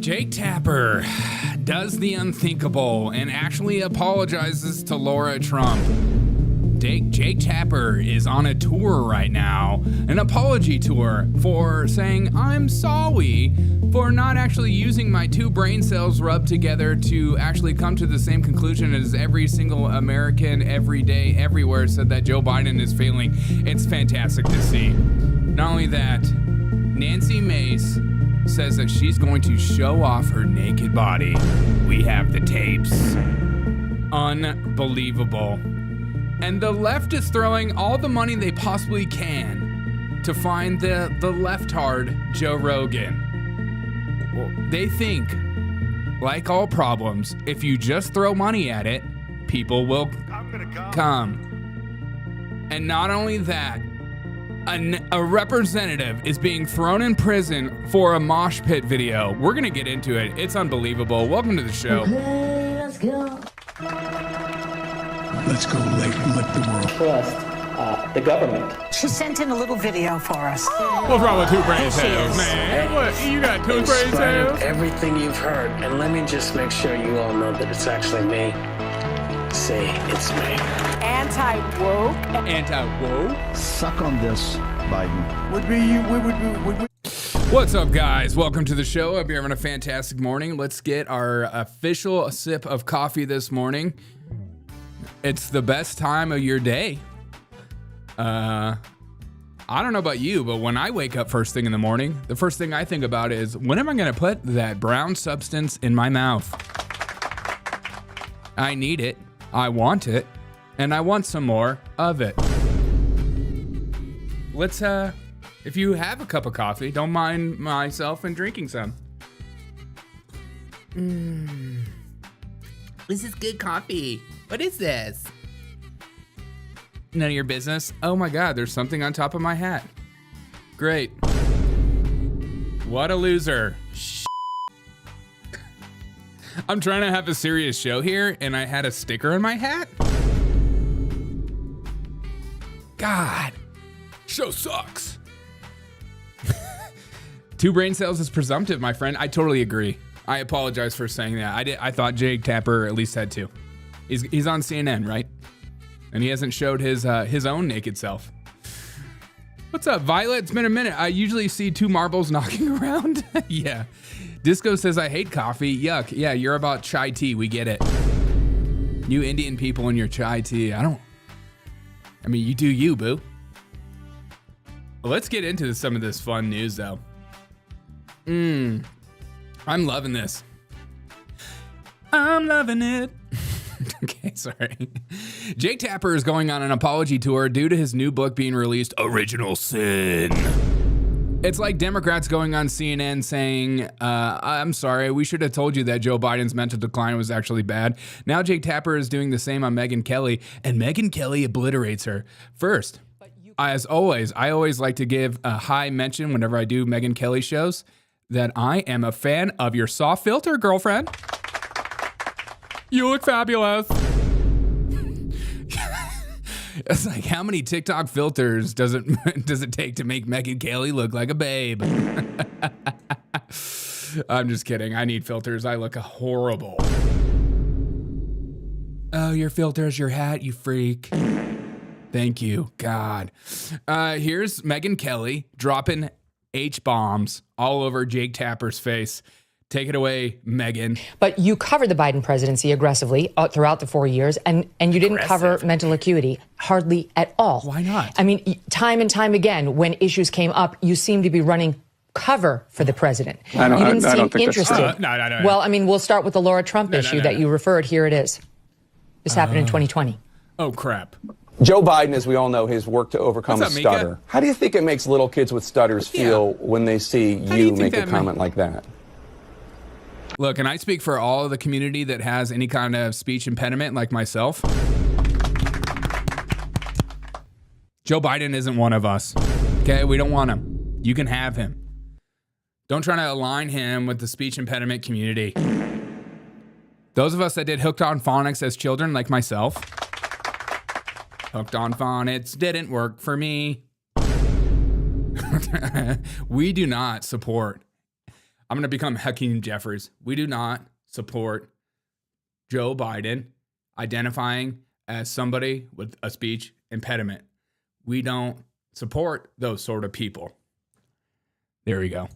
Jake Tapper does the unthinkable and actually apologizes to Lara Trump. Jake Tapper is on a tour right now, an apology tour for saying, I'm sorry for not actually using my two brain cells rubbed together to actually come to the same conclusion as every single American, every day, everywhere said that Joe Biden is failing. It's fantastic to see. Not only that, Nancy Mace says that she's going to show off her naked body. We have the tapes. Unbelievable. And the left is throwing all the money they possibly can to find the leftard Joe Rogan. Well, they think, like all problems, if you just throw money at it, people will come. And not only that, a representative is being thrown in prison for a mosh pit video. We're going to get into it. It's unbelievable. Welcome to the show. Okay, let's go. Let's go lick the world. Trust the government. She sent in a little video for us. What's wrong with two brain There she cells, is. man? What? You got two In brain spite of cells? everything you've heard, and let me just make sure you all know that it's actually me. Say it's me. Anti-woke. Anti-woke? Suck on this, Biden. Would What's up, guys? Welcome to the show. Hope you're having a fantastic morning. Let's get our official sip of coffee this morning. It's the best time of your day. I don't know about you, but when I wake up first thing in the morning, the first thing I think about is, when am I going to put that brown substance in my mouth? I need it. I want it. And I want some more of it. Let's, if you have a cup of coffee, don't mind myself and drinking some. This is good coffee. What is this? None of your business. Oh my God, there's something on top of my hat. Great. What a loser. I'm trying to have a serious show here, and I had a sticker in my hat? God. Show sucks. Two brain cells is presumptive, my friend. I totally agree. I apologize for saying that. I thought Jake Tapper at least had two. He's on CNN, right? And he hasn't showed his own naked self. What's up, Violet? It's been a minute. I usually see two marbles knocking around. Yeah. Disco says, I hate coffee. Yuck. Yeah, you're about chai tea. We get it. You Indian people and your chai tea. I mean, you do you, boo. Well, let's get into some of this fun news, though. I'm loving this. I'm loving it. Okay, sorry. Jake Tapper is going on an apology tour due to his new book being released, Original Sin. It's like Democrats going on CNN saying, I'm sorry, we should have told you that Joe Biden's mental decline was actually bad. Now Jake Tapper is doing the same on Megyn Kelly, and Megyn Kelly obliterates her. First, as always, I always like to give a high mention whenever I do Megyn Kelly shows that I am a fan of your soft filter, girlfriend. You look fabulous. It's like, how many TikTok filters does it take to make Megyn Kelly look like a babe? I'm just kidding. I need filters. I look horrible. Oh, your filter is your hat, you freak. Thank you, God. Here's Megyn Kelly dropping H-bombs all over Jake Tapper's face. Take it away, Megan. But you covered the Biden presidency aggressively throughout the 4 years, and you didn't cover mental acuity hardly at all. Why not? I mean, time and time again, when issues came up, you seemed to be running cover for the president. You didn't seem interested. No. Well, I mean, we'll start with the Lara Trump issue that you referred. Here it is. This happened in 2020. Oh, crap. Joe Biden, as we all know, has worked to overcome a stutter. Mika? How do you think it makes little kids with stutters feel when they see you make a comment like that? Look, and I speak for all of the community that has any kind of speech impediment like myself. Joe Biden isn't one of us. Okay, we don't want him. You can have him. Don't try to align him with the speech impediment community. Those of us that did Hooked on Phonics as children, like myself, Hooked on Phonics didn't work for me. We do not support I'm going to become Hakeem Jeffries. We do not support Joe Biden identifying as somebody with a speech impediment. We don't support those sort of people. There we go.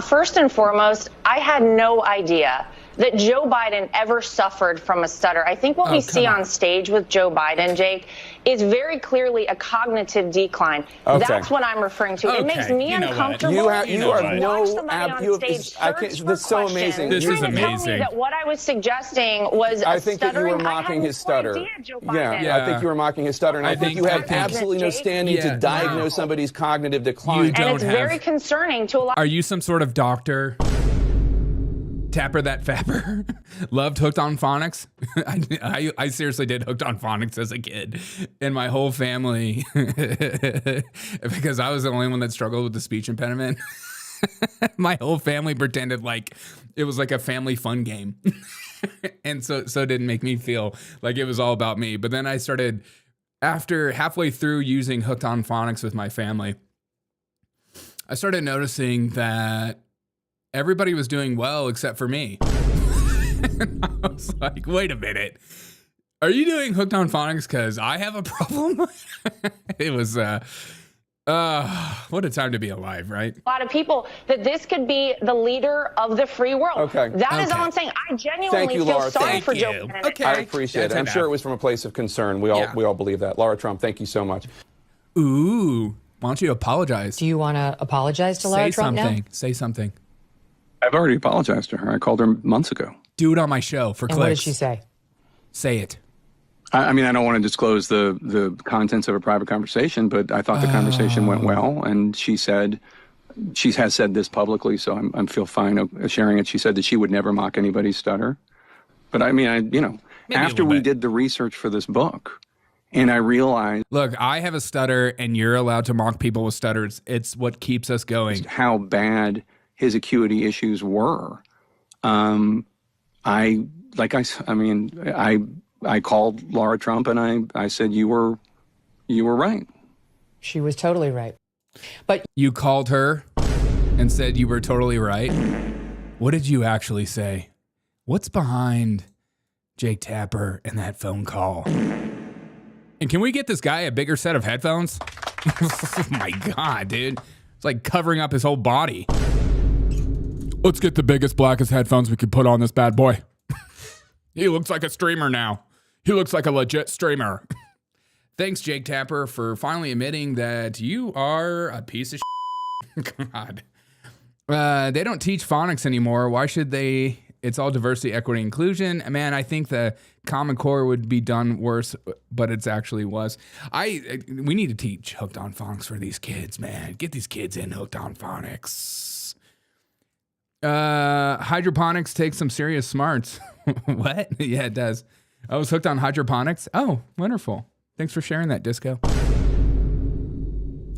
First and foremost, I had no idea that Joe Biden ever suffered from a stutter. I think what we see on stage with Joe Biden, Jake, is very clearly a cognitive decline. Okay. That's what I'm referring to. Okay. It makes me uncomfortable. You have no. This is so amazing. This is amazing. Tell me that what I was suggesting was I think that you were stuttering. mocking his stutter. Yeah, I think you were mocking his stutter, and I think you have absolutely no standing to diagnose somebody's cognitive decline. And it's very concerning to a lot. Are you some sort of doctor? Tapper that fapper. Loved Hooked on Phonics. I seriously did Hooked on Phonics as a kid. And my whole family, because I was the only one that struggled with the speech impediment, my whole family pretended like it was like a family fun game. And so it didn't make me feel like it was all about me. But then I started, after halfway through using Hooked on Phonics with my family, I started noticing that everybody was doing well except for me. And I was like, wait a minute. Are you doing Hooked on Phonics because I have a problem? It was, what a time to be alive, right? A lot of people that this could be the leader of the free world. Okay. That is all I'm saying. I genuinely feel sorry for Joe Biden. Okay. I appreciate it. I'm sure it was from a place of concern. We all believe that. Lara Trump, thank you so much. Ooh, why don't you apologize? Do you want to apologize to Lara Trump now? Say something. I've already apologized to her. I called her months ago. Do it on my show for clicks. And what did she say? Say it. I mean, I don't want to disclose the contents of a private conversation, but I thought the conversation went well. And she said, she has said this publicly, so I feel fine sharing it. She said that she would never mock anybody's stutter. But I mean, Maybe after we did the research for this book, and I realized, look, I have a stutter, and you're allowed to mock people with stutters. It's what keeps us going. How bad his acuity issues were. I called Lara Trump and I said, you were right. She was totally right. But you called her and said you were totally right. What did you actually say? What's behind Jake Tapper and that phone call? And can we get this guy a bigger set of headphones? Oh my God, dude. It's like covering up his whole body. Let's get the biggest, blackest headphones we could put on this bad boy. He looks like a streamer now. He looks like a legit streamer. Thanks, Jake Tapper, for finally admitting that you are a piece of shit. God. They don't teach phonics anymore. Why should they? It's all diversity, equity, inclusion. Man, I think the Common Core would be done worse, but it's actually was. We need to teach Hooked on Phonics for these kids, man. Get these kids in Hooked on Phonics. Hydroponics takes some serious smarts. What? Yeah, it does. I was hooked on hydroponics. Oh, wonderful. Thanks for sharing that, Disco.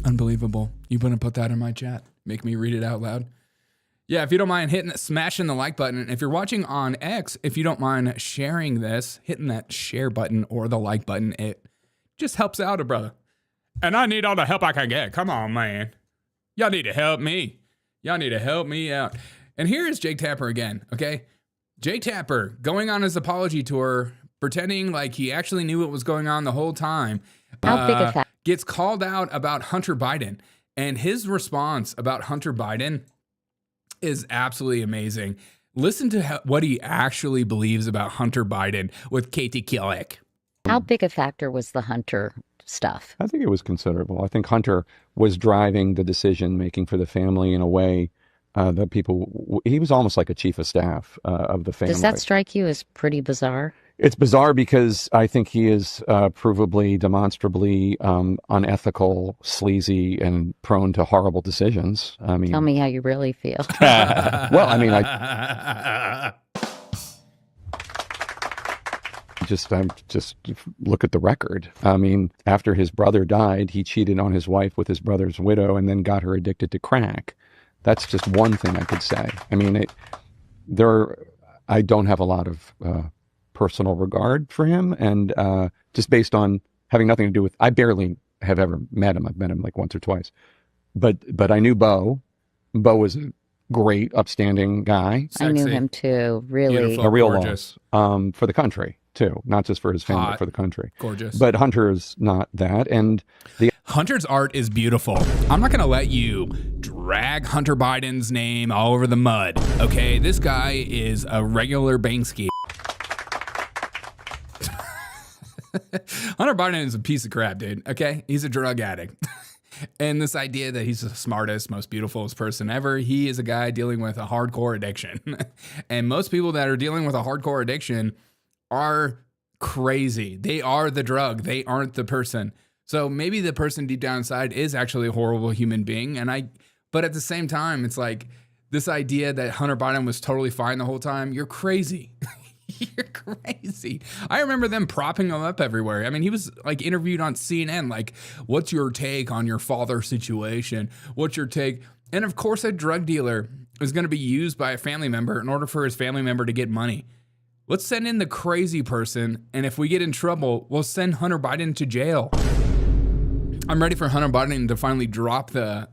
Unbelievable. You wouldn't put that in my chat. Make me read it out loud. Yeah, if you don't mind smashing the like button. If you're watching on X, if you don't mind sharing this, hitting that share button or the like button, it just helps out a brother. And I need all the help I can get. Come on, man. Y'all need to help me. Y'all need to help me out. And here is Jake Tapper again, okay? Jake Tapper going on his apology tour, pretending like he actually knew what was going on the whole time. Gets called out about Hunter Biden. And his response about Hunter Biden is absolutely amazing. Listen to what he actually believes about Hunter Biden with Katie Killick. How big a factor was the Hunter stuff? I think it was considerable. I think Hunter was driving the decision making for the family in a way that he was almost like a chief of staff of the family. Does that strike you as pretty bizarre? It's bizarre because I think he is provably, demonstrably unethical, sleazy, and prone to horrible decisions. I mean, tell me how you really feel. Well, I mean, I just look at the record. I mean, after his brother died, he cheated on his wife with his brother's widow and then got her addicted to crack. That's just one thing I could say. I mean, I don't have a lot of personal regard for him, and just based on having nothing to do with, I barely have ever met him. I've met him like once or twice, but I knew Bo. Bo was great, upstanding guy. I knew him too. Really. Beautiful, A real gorgeous. loss for the country, too. Not just for his family, but for the country. Gorgeous. But Hunter is not that. And Hunter's art is beautiful. I'm not going to let you drag Hunter Biden's name all over the mud, okay? This guy is a regular Banksy. Hunter Biden is a piece of crap, dude, okay? He's a drug addict. And this idea that he's the smartest, most beautiful person ever, he is a guy dealing with a hardcore addiction. And most people that are dealing with a hardcore addiction are crazy. They are the drug. They aren't the person. So maybe the person deep down inside is actually a horrible human being. But at the same time, it's like this idea that Hunter Biden was totally fine the whole time. You're crazy. You're crazy. I remember them propping him up everywhere. I mean, he was like interviewed on CNN, like, what's your take on your father's situation? What's your take? And of course, a drug dealer is going to be used by a family member in order for his family member to get money. Let's send in the crazy person. And if we get in trouble, we'll send Hunter Biden to jail. I'm ready for Hunter Biden to finally drop the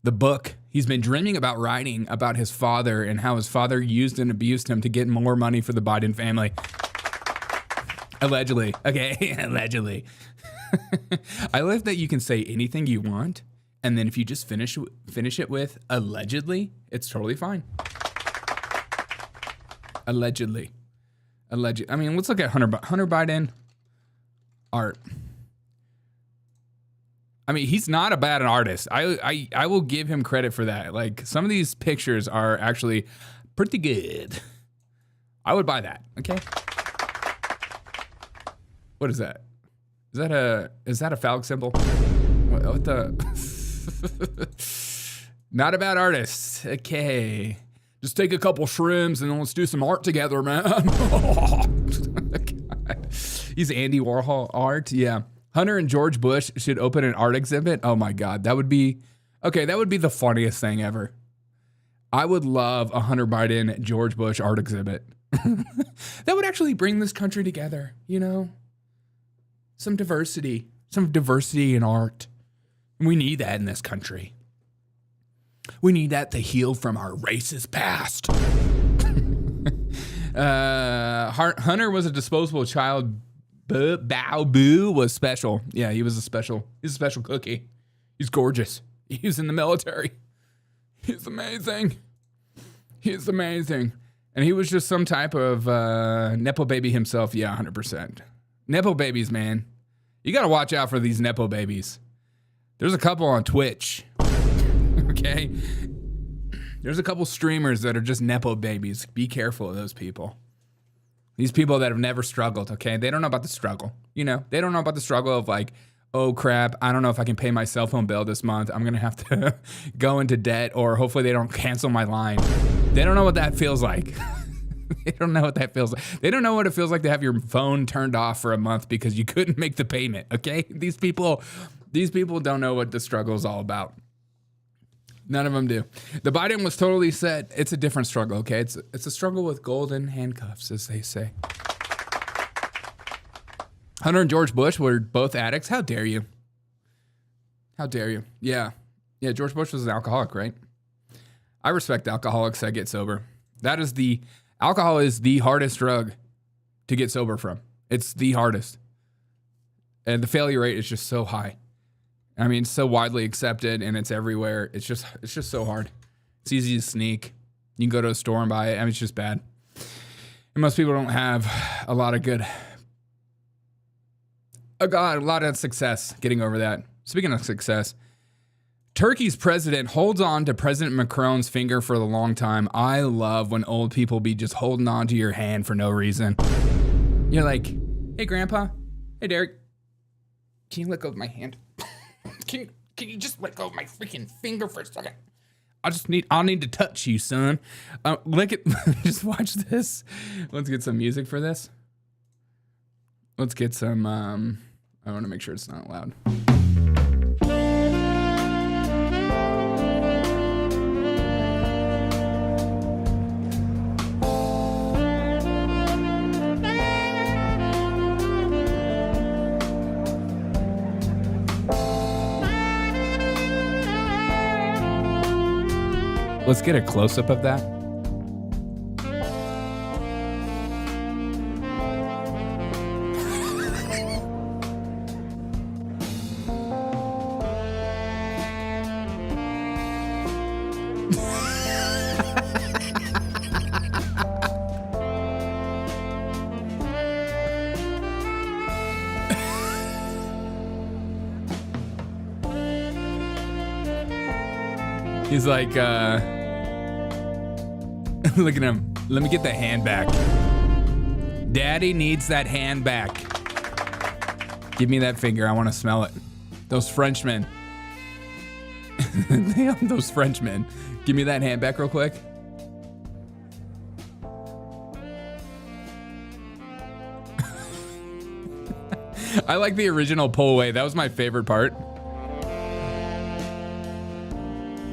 book he's been dreaming about writing about his father and how his father used and abused him to get more money for the Biden family. Allegedly. Okay, allegedly. I love that you can say anything you want, and then if you just finish it with allegedly, it's totally fine. Allegedly. I mean, let's look at Hunter Biden art. I mean, he's not a bad artist. I will give him credit for that. Like, some of these pictures are actually pretty good. I would buy that. Okay. What is that? Is that a phallic symbol? What the? Not a bad artist. Okay. Just take a couple shrooms and then let's do some art together, man. God. He's Andy Warhol art. Yeah. Hunter and George Bush should open an art exhibit. Oh my God. That would be the funniest thing ever. I would love a Hunter Biden, George Bush art exhibit. That would actually bring this country together, you know? Some diversity in art. We need that in this country. We need that to heal from our racist past. Hunter was a disposable child. Bow Boo was special. Yeah, he's a special cookie. He's gorgeous. He was in the military. He's amazing. And he was just some type of Nepo baby himself. Yeah, 100%. Nepo babies, man. You got to watch out for these Nepo babies. There's a couple on Twitch. Okay? There's a couple streamers that are just Nepo babies. Be careful of those people. These people that have never struggled, okay? They don't know about the struggle. You know, they don't know about the struggle of like, oh crap, I don't know if I can pay my cell phone bill this month. I'm going to have to go into debt, or hopefully they don't cancel my line. They don't know what that feels like. They don't know what that feels like. They don't know what it feels like to have your phone turned off for a month because you couldn't make the payment, okay? These people don't know what the struggle is all about. None of them do. The Biden was totally set. It's a different struggle, okay? It's a struggle with golden handcuffs, as they say. Hunter and George Bush were both addicts. How dare you? How dare you? Yeah, George Bush was an alcoholic, right? I respect alcoholics that get sober. Alcohol is the hardest drug to get sober from. It's the hardest. And the failure rate is just so high. I mean, it's so widely accepted and it's everywhere. It's just so hard. It's easy to sneak. You can go to a store and buy it. I mean, it's just bad. And most people don't have a lot of success getting over that. Speaking of success, Turkey's president holds on to President Macron's finger for a long time. I love when old people be just holding on to your hand for no reason. You're like, hey, Grandpa. Hey, Derek. Can you let go of my hand? Can you just let go of my freaking finger for a second? I'll need to touch you, son. Just watch this. Let's get some music for this. Let's get some, I want to make sure it's not loud. Let's get a close-up of that. He's like, look at him. Let me get the hand back. Daddy needs that hand back. Give me that finger. I want to smell it. Those Frenchmen. Damn, those Frenchmen. Give me that hand back real quick. I like the original pull away. That was my favorite part.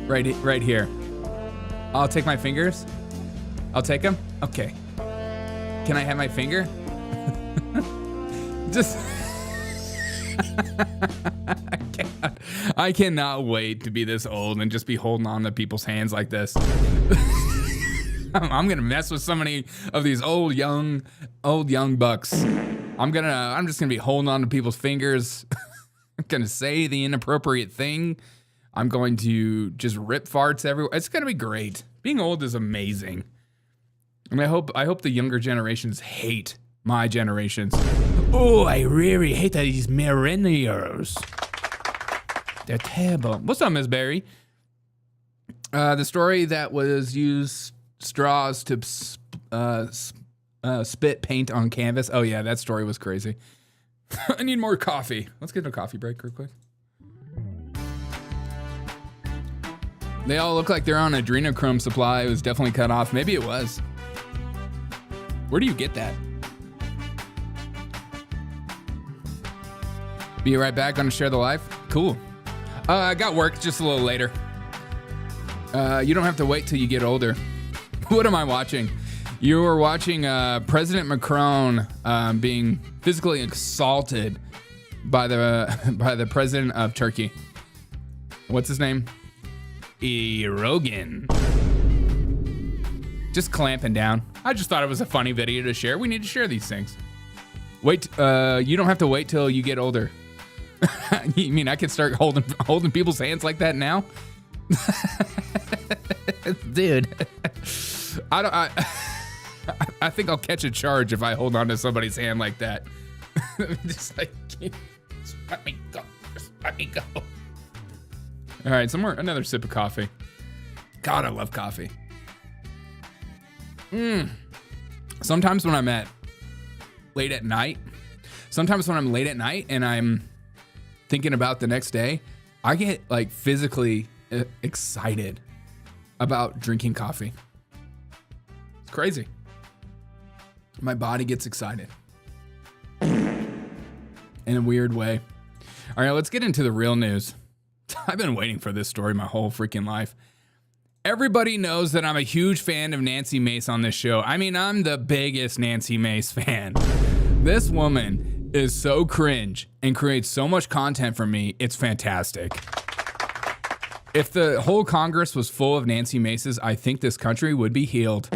Right here. I'll take my fingers. I'll take them. Okay. Can I have my finger? Just. I cannot wait to be this old and just be holding on to people's hands like this. I'm gonna mess with so many of these old young bucks. I'm just gonna be holding on to people's fingers. I'm gonna say the inappropriate thing. I'm going to just rip farts everywhere. It's gonna be great. Being old is amazing. And I hope the younger generations hate my generations. Oh, I really hate these millennials. They're terrible. What's up, Miss Barry? The story that was used straws to spit paint on canvas. Oh yeah, that story was crazy. I need more coffee. Let's get a coffee break real quick. They all look like they're on adrenochrome supply. It was definitely cut off. Maybe it was. Where do you get that? Be right back. Gonna share the life. Cool. I got work just a little later. You don't have to wait till you get older. What am I watching? You were watching President Macron being physically assaulted by the president of Turkey. What's his name? Rogan. Just clamping down. I just thought it was a funny video to share. We need to share these things. Wait, you don't have to wait till you get older. You mean I could start holding people's hands like that now? Dude. I think I'll catch a charge if I hold on to somebody's hand like that. Just like, just let me go. Just let me go. All right, another sip of coffee. God, I love coffee. Sometimes when I'm late at night and I'm thinking about the next day, I get like physically excited about drinking coffee. It's crazy. My body gets excited in a weird way. All right, let's get into the real news. I've been waiting for this story my whole freaking life. Everybody knows that I'm a huge fan of Nancy Mace on this show. I mean, I'm the biggest Nancy Mace fan. This woman is so cringe and creates so much content for me. It's fantastic. If the whole Congress was full of Nancy Maces, I think this country would be healed.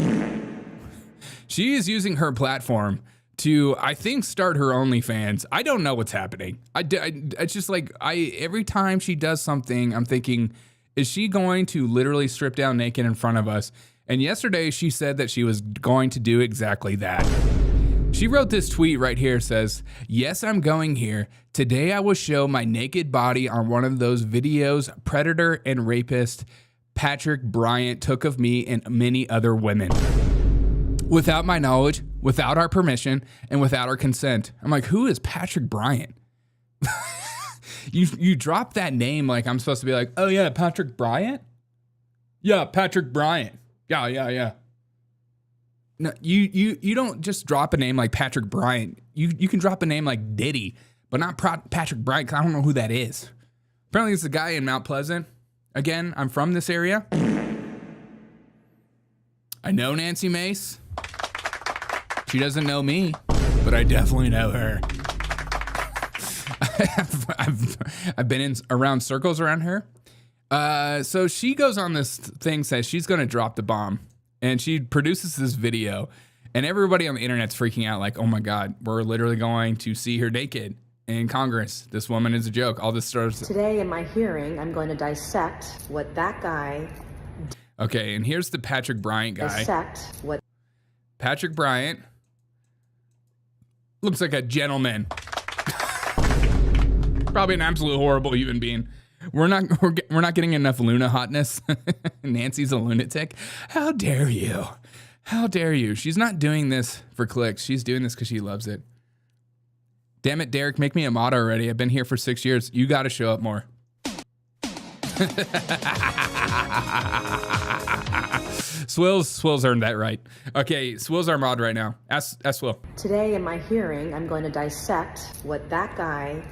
She is using her platform to, I think, start her OnlyFans. I don't know what's happening. It's just like, every time she does something, I'm thinking, is she going to literally strip down naked in front of us? And yesterday she said that she was going to do exactly that. She wrote this tweet right here, says, "Yes, I'm going here. Today I will show my naked body on one of those videos predator and rapist Patrick Bryant took of me and many other women. Without my knowledge, without our permission, and without our consent." I'm like, who is Patrick Bryant? You drop that name like I'm supposed to be like, oh yeah, Patrick Bryant? Yeah, Patrick Bryant. Yeah. No, you don't just drop a name like Patrick Bryant. You can drop a name like Diddy, but not Patrick Bryant, because I don't know who that is. Apparently it's a guy in Mount Pleasant. Again, I'm from this area. I know Nancy Mace. She doesn't know me, but I definitely know her. I've been around circles around her. So she goes on this thing, says she's going to drop the bomb, and she produces this video, and everybody on the internet's freaking out like, oh my God, we're literally going to see her naked in Congress. This woman is a joke. All this starts. Today in my hearing, I'm going to dissect what that guy. Okay, and here's the Patrick Bryant guy. Dissect what. Patrick Bryant looks like a gentleman. Probably an absolute horrible human being. We're not getting enough Luna hotness. Nancy's a lunatic. How dare you? How dare you? She's not doing this for clicks. She's doing this because she loves it. Damn it, Derek, make me a mod already. I've been here for 6 years. You got to show up more. Swill's earned that right. Okay, Swill's our mod right now. Ask Swill. Today in my hearing, I'm going to dissect what that guy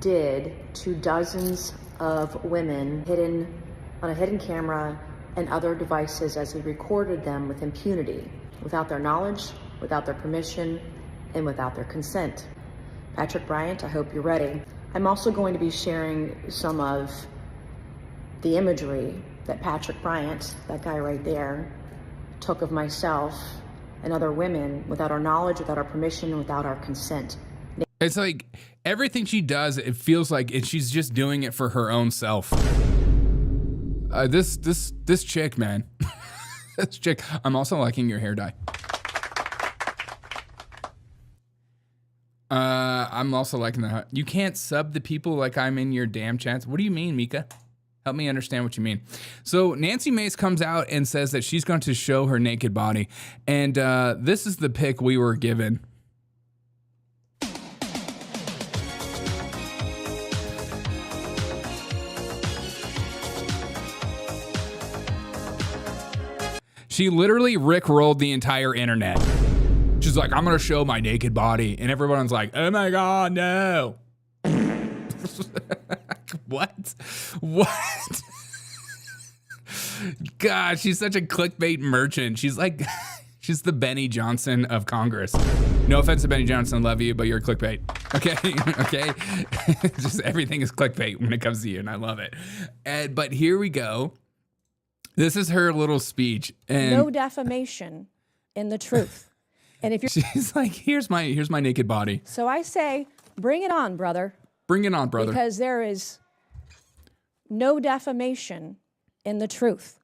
did to dozens of women hidden on a hidden camera and other devices as he recorded them with impunity, without their knowledge, without their permission, and without their consent. Patrick Bryant, I hope you're ready. I'm also going to be sharing some of the imagery that Patrick Bryant, that guy right there, took of myself and other women without our knowledge, without our permission, without our consent. It's like everything she does, it feels like she's just doing it for her own self. This chick, man. This chick. I'm also liking your hair dye. I'm also liking that. You can't sub the people like I'm in your damn chats. What do you mean, Mika? Help me understand what you mean. So Nancy Mace comes out and says that she's going to show her naked body. And this is the pic we were given. She literally rickrolled the entire internet. She's like, I'm going to show my naked body. And everyone's like, oh my God, no. What? God, she's such a clickbait merchant. She's like, she's the Benny Johnson of Congress. No offense to Benny Johnson, love you, but you're clickbait. Okay, okay. Just everything is clickbait when it comes to you, and I love it. But here we go. This is her little speech. And no defamation in the truth. And if you're, she's like, here's my naked body. So I say, bring it on, brother. Bring it on, brother. Because there is no defamation in the truth.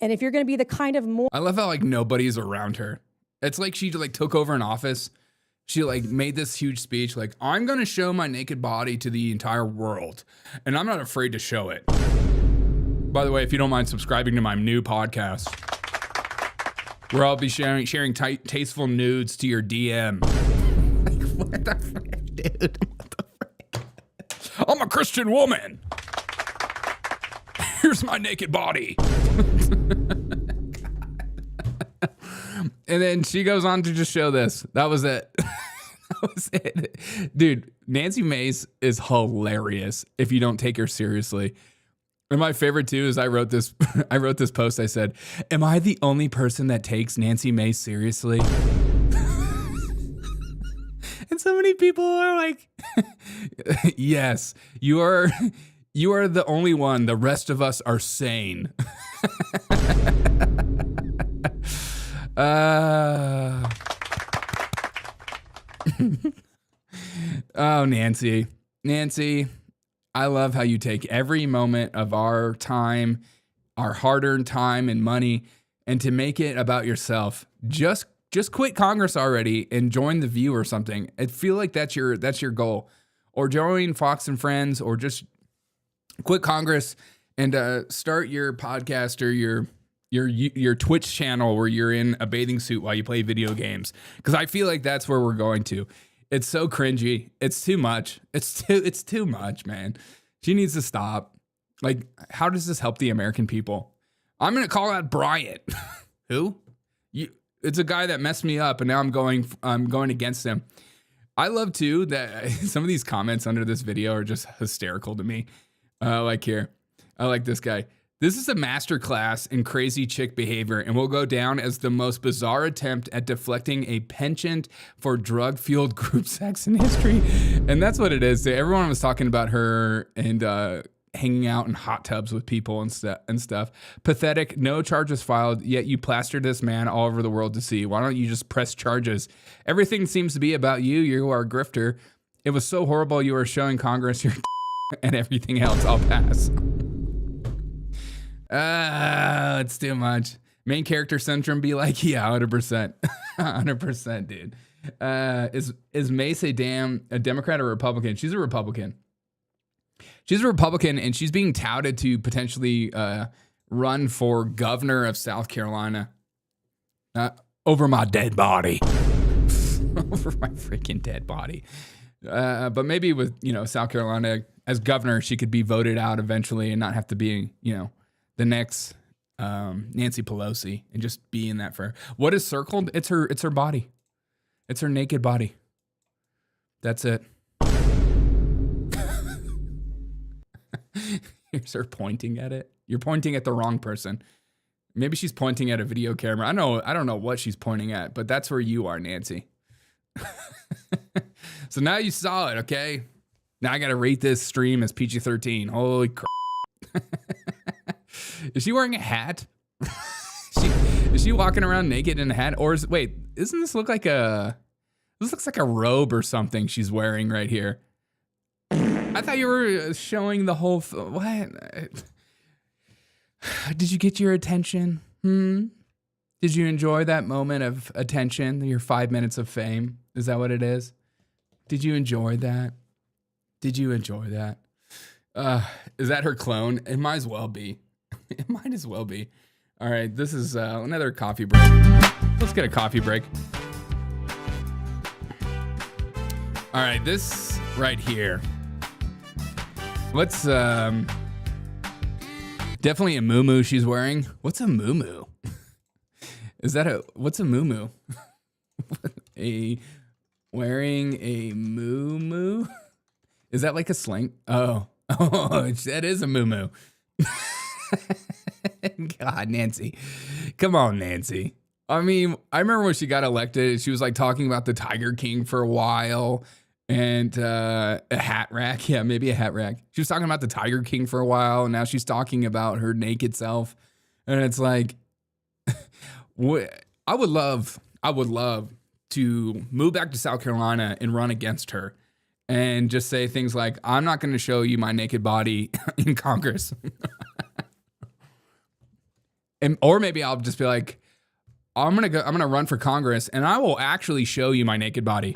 And if you're going to be the kind of more, I love how like nobody's around her. It's like she like took over an office. She like made this huge speech like, I'm going to show my naked body to the entire world. And I'm not afraid to show it. By the way, if you don't mind subscribing to my new podcast, where I'll be sharing tasteful nudes to your DM. Like, what the frick, dude? What the frick? I'm a Christian woman. Here's my naked body. And then she goes on to just show this. That was it. That was it. Dude, Nancy Mace is hilarious if you don't take her seriously. And my favorite too is I wrote this post. I said, am I the only person that takes Nancy Mace seriously? And so many people are like, yes, you are the only one. The rest of us are sane. Oh, Nancy. I love how you take every moment of our time, our hard-earned time and money, and to make it about yourself. Just quit Congress already and join The View or something. I feel like that's your goal. Or join Fox and Friends, or just quit Congress and start your podcast or your Twitch channel where you're in a bathing suit while you play video games. Because I feel like that's where we're going to. It's so cringy. It's too much. It's too much, man. She needs to stop. Like, how does this help the American people? I'm going to call out Bryant. Who? It's a guy that messed me up, and now I'm going against him. I love, too, that some of these comments under this video are just hysterical to me. Like here. I like this guy. This is a masterclass in crazy chick behavior and will go down as the most bizarre attempt at deflecting a penchant for drug-fueled group sex in history. And that's what it is. Everyone was talking about her and hanging out in hot tubs with people and stuff. Pathetic. No charges filed, yet you plastered this man all over the world to see. Why don't you just press charges? Everything seems to be about you. You are a grifter. It was so horrible. You were showing Congress your and everything else. I'll pass. It's too much. Main character syndrome be like, yeah, 100%. 100%, dude. Is Mace a Democrat or Republican? She's a Republican. She's a Republican, and she's being touted to potentially run for governor of South Carolina. Over my dead body. Over my freaking dead body. But maybe with, South Carolina as governor, she could be voted out eventually and not have to be, the next Nancy Pelosi and just be in that for her. What is circled? It's her body. It's her naked body. That's it. Here's her pointing at it. You're pointing at the wrong person. Maybe she's pointing at a video camera. I don't know what she's pointing at, but that's where you are, Nancy. So now you saw it, okay? Now I got to rate this stream as PG-13. Holy crap. Is she wearing a hat? Is she walking around naked in a hat? Or doesn't this look like this looks like a robe or something she's wearing right here. I thought you were showing the whole, what? Did you get your attention? Did you enjoy that moment of attention, your 5 minutes of fame? Is that what it is? Did you enjoy that? Is that her clone? It might as well be. It might as well be. All right, this is another coffee break. Let's get a coffee break. All right, this right here. Let's definitely a muumuu she's wearing. What's a muumuu? What's a muumuu? Wearing a muumuu? Is that like a slang? Oh, that is a muumuu. God, Nancy. Come on, Nancy. I mean, I remember when she got elected, she was like talking about the Tiger King for a while and a hat rack. Yeah, maybe a hat rack. She was talking about the Tiger King for a while, and now she's talking about her naked self. And it's like, I would love to move back to South Carolina and run against her and just say things like, I'm not going to show you my naked body in Congress. Or maybe I'll just be like, I'm going to run for Congress and I will actually show you my naked body.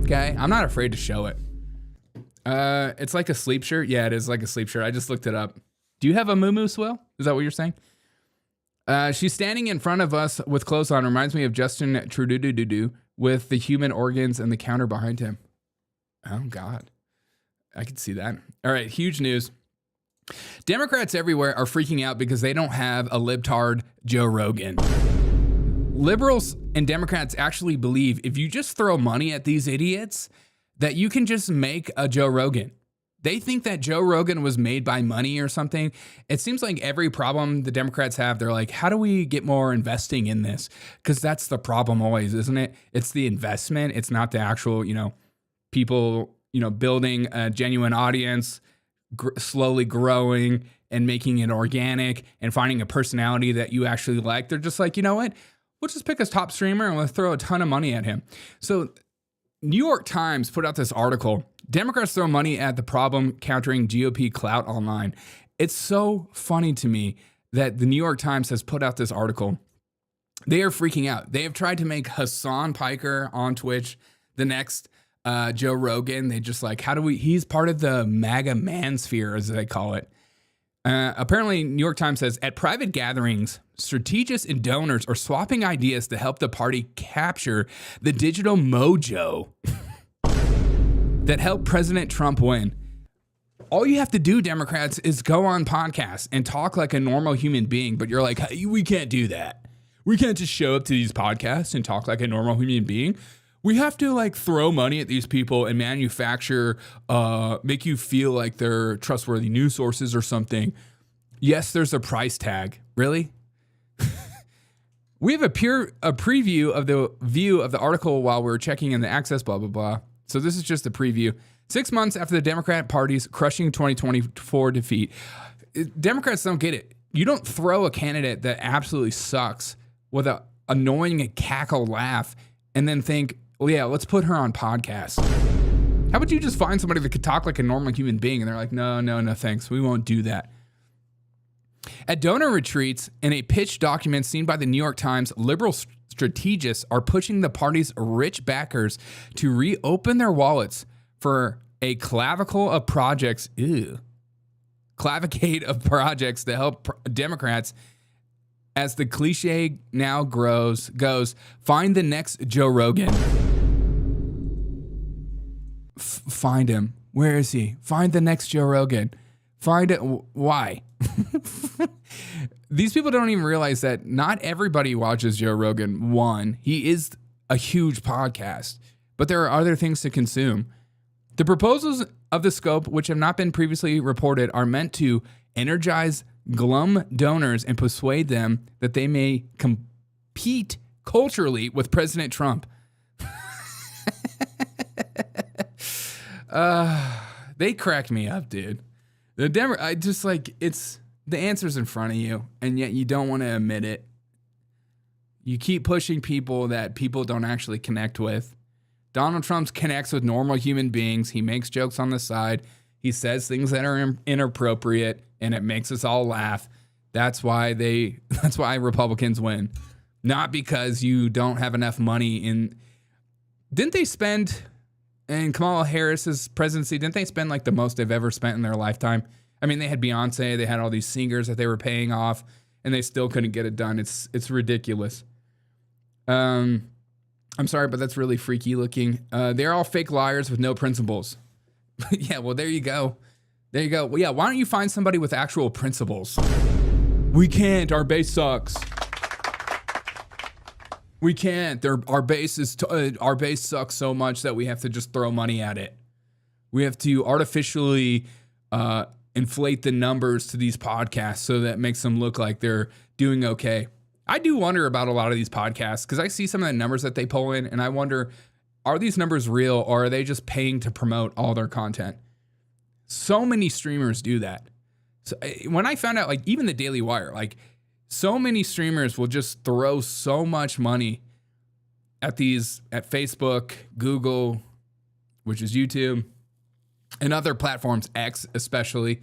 Okay. I'm not afraid to show it. It's like a sleep shirt. Yeah, it is like a sleep shirt. I just looked it up. Do you have a muumuu, Swill? Is that what you're saying? She's standing in front of us with clothes on. Reminds me of Justin Trudeau with the human organs and the counter behind him. Oh, God. I could see that. All right, huge news. Democrats everywhere are freaking out because they don't have a libtard Joe Rogan. Liberals and Democrats actually believe if you just throw money at these idiots, that you can just make a Joe Rogan. They think that Joe Rogan was made by money or something. It seems like every problem the Democrats have, they're like, how do we get more investing in this? Because that's the problem always, isn't it? It's the investment. It's not the actual, people, building a genuine audience, slowly growing and making it organic and finding a personality that you actually like. They're just like, you know what? We'll just pick a top streamer and we'll throw a ton of money at him. So New York Times put out this article. Democrats throw money at the problem countering GOP clout online. It's so funny to me that the New York Times has put out this article. They are freaking out. They have tried to make Hassan Piker on Twitch the next Joe Rogan. They just like, he's part of the MAGA mansphere, as they call it. Apparently, New York Times says, at private gatherings, strategists and donors are swapping ideas to help the party capture the digital mojo that helped President Trump win. All you have to do, Democrats, is go on podcasts and talk like a normal human being. But you're like, hey, we can't do that. We can't just show up to these podcasts and talk like a normal human being. We have to throw money at these people and manufacture, make you feel like they're trustworthy news sources or something. Yes, there's a price tag. Really? We have a preview of the view of the article while we're checking in the access, blah, blah, blah. So this is just a preview. 6 months after the Democrat Party's crushing 2024 defeat, Democrats don't get it. You don't throw a candidate that absolutely sucks with an annoying cackle laugh and then think, well, yeah, let's put her on podcast. How about you just find somebody that could talk like a normal human being? And they're like, no, thanks. We won't do that. At donor retreats, in a pitch document seen by the New York Times, liberal strategists are pushing the party's rich backers to reopen their wallets for a clavicle of projects. Clavicate of projects to help Democrats, as the cliche now goes, find the next Joe Rogan. Find him. Where is he? Find the next Joe Rogan. Find it. Why? These people don't even realize that not everybody watches Joe Rogan. One, he is a huge podcast, but there are other things to consume. The proposals of the scope, which have not been previously reported, are meant to energize glum donors and persuade them that they may compete culturally with President Trump. They cracked me up, dude. I just like, it's the answer's in front of you, and yet you don't want to admit it. You keep pushing people that people don't actually connect with. Donald Trump connects with normal human beings. He makes jokes on the side. He says things that are inappropriate, and it makes us all laugh. That's why Republicans win. Not because you don't have enough money in. Didn't they spend in Kamala Harris's presidency? Didn't they spend like the most they've ever spent in their lifetime? I mean, they had Beyonce, they had all these singers that they were paying off, and they still couldn't get it done. It's ridiculous. I'm sorry, but that's really freaky looking. They're all fake liars with no principles. Yeah, well, there you go. There you go. Well, yeah, why don't you find somebody with actual principles? We can't. Our base sucks. We can't. Our base sucks so much that we have to just throw money at it. We have to artificially inflate the numbers to these podcasts so that makes them look like they're doing okay. I do wonder about a lot of these podcasts because I see some of the numbers that they pull in, and I wonder, are these numbers real, or are they just paying to promote all their content? So many streamers do that. So when I found out, like, even the Daily Wire, like, so many streamers will just throw so much money at Facebook, Google, which is YouTube, and other platforms, X especially,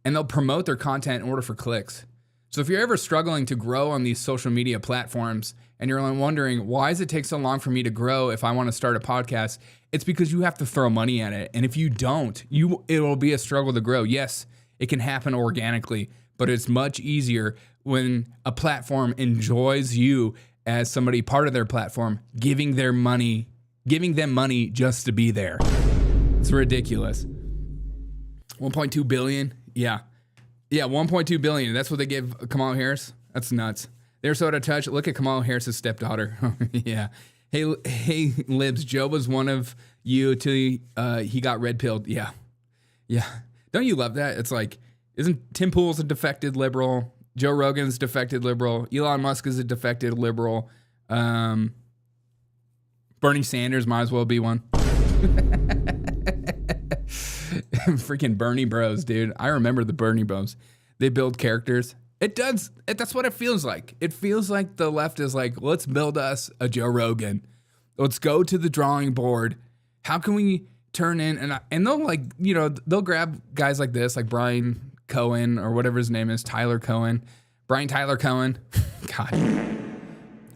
and they'll promote their content in order for clicks. So if you're ever struggling to grow on these social media platforms and you're wondering, why does it take so long for me to grow if I want to start a podcast? It's because you have to throw money at it. And if you don't, it'll be a struggle to grow. Yes, it can happen organically, but it's much easier when a platform enjoys you as somebody part of their platform, giving them money just to be there. It's ridiculous. 1.2 billion. Yeah. Yeah, 1.2 billion. That's what they give Kamala Harris. That's nuts. They're so out of touch. Look at Kamala Harris's stepdaughter. Yeah. Hey, Libs. Joe was one of you till he got red pilled. Yeah. Yeah. Don't you love that? It's like, isn't Tim Pool's a defected liberal? Joe Rogan's defected liberal. Elon Musk is a defected liberal. Bernie Sanders might as well be one. Freaking Bernie bros, dude. I remember the Bernie bros. They build characters. That's what it feels like. It feels like the left is like, let's build us a Joe Rogan. Let's go to the drawing board. How can we turn in and they'll like, they'll grab guys like this, like Brian Cohen or whatever his name is, Tyler Cohen. Brian Tyler Cohen. God.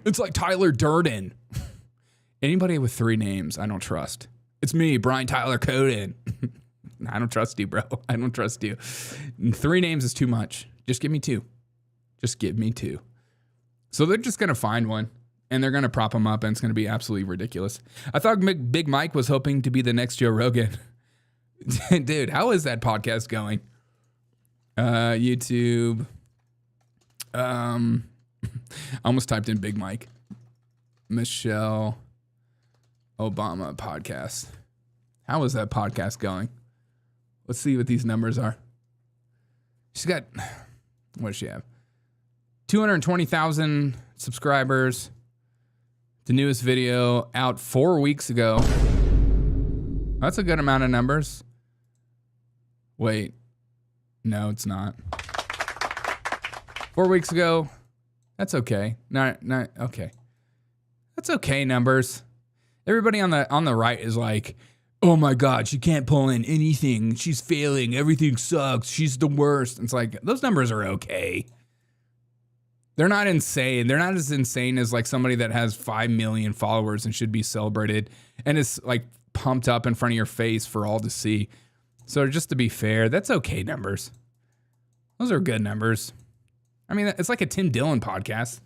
It's like Tyler Durden. Anybody with 3 names, I don't trust. It's me, Brian Tyler Cohen. I don't trust you, bro. I don't trust you. 3 names is too much. Just give me 2. Just give me 2. So they're just going to find one, and they're going to prop him up, and it's going to be absolutely ridiculous. I thought Big Mike was hoping to be the next Joe Rogan. Dude, how is that podcast going? YouTube. I almost typed in Big Mike. Michelle Obama podcast. How is that podcast going? Let's see what these numbers are. She's got, what does she have? 220,000 subscribers. The newest video out 4 weeks ago. That's a good amount of numbers. Wait. No, it's not. 4 weeks ago. That's okay. Not okay. That's okay numbers. Everybody on the right is like, oh my God, she can't pull in anything. She's failing. Everything sucks. She's the worst. It's like, those numbers are okay. They're not insane. They're not as insane as like somebody that has 5 million followers and should be celebrated and is like pumped up in front of your face for all to see. So just to be fair, that's okay numbers. Those are good numbers. I mean, it's like a Tim Dillon podcast.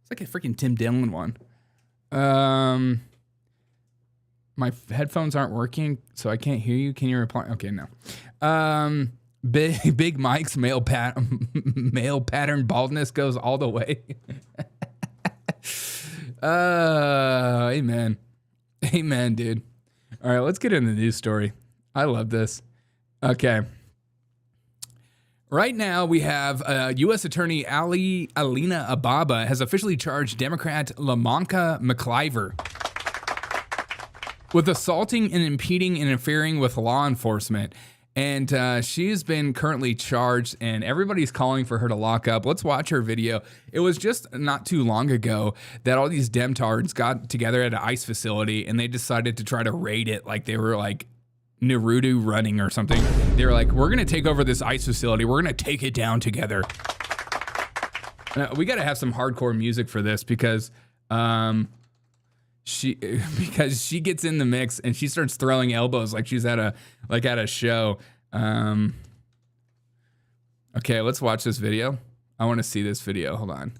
It's like a freaking Tim Dillon one. My headphones aren't working, so I can't hear you. Can you reply? Okay, no. Big Mike's male pattern baldness goes all the way. Amen. Amen, dude. All right, let's get into the news story. I love this. Okay. Right now, we have U.S. Attorney Alina Ababa has officially charged Democrat LaMonica McIver with assaulting and impeding and interfering with law enforcement. And she's been currently charged, and everybody's calling for her to lock up. Let's watch her video. It was just not too long ago that all these Demtards got together at an ICE facility, and they decided to try to raid it like they were like Naruto running or something. They were like, we're going to take over this ICE facility. We're going to take it down together. We got to have some hardcore music for this because she gets in the mix and she starts throwing elbows like she's at a show. Okay, let's watch this video. I want to see this video. Hold on.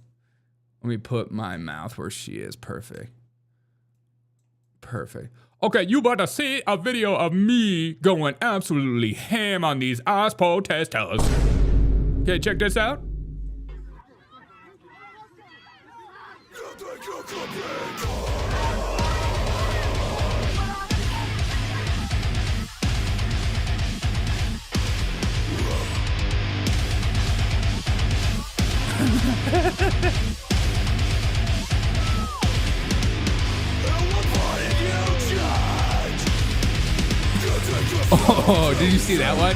Let me put my mouth where she is. Perfect. Okay, you about to see a video of me going absolutely ham on these ICE protesters. Okay, check this out. Oh, did you see that one?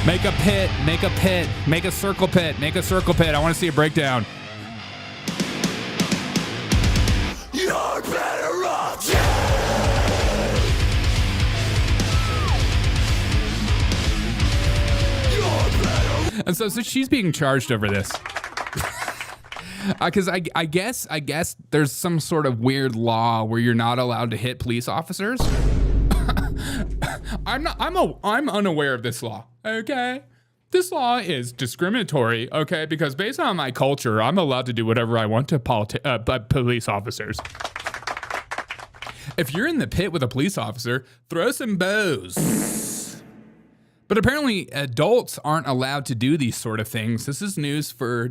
Make a pit, make a pit, make a circle pit, make a circle pit. I want to see a breakdown. You're better off dead. And so she's being charged over this. Because I guess there's some sort of weird law where you're not allowed to hit police officers. I'm unaware of this law. Okay, this law is discriminatory. Okay, because based on my culture, I'm allowed to do whatever I want to police officers. If you're in the pit with a police officer, throw some bows. But apparently adults aren't allowed to do these sort of things. This is news for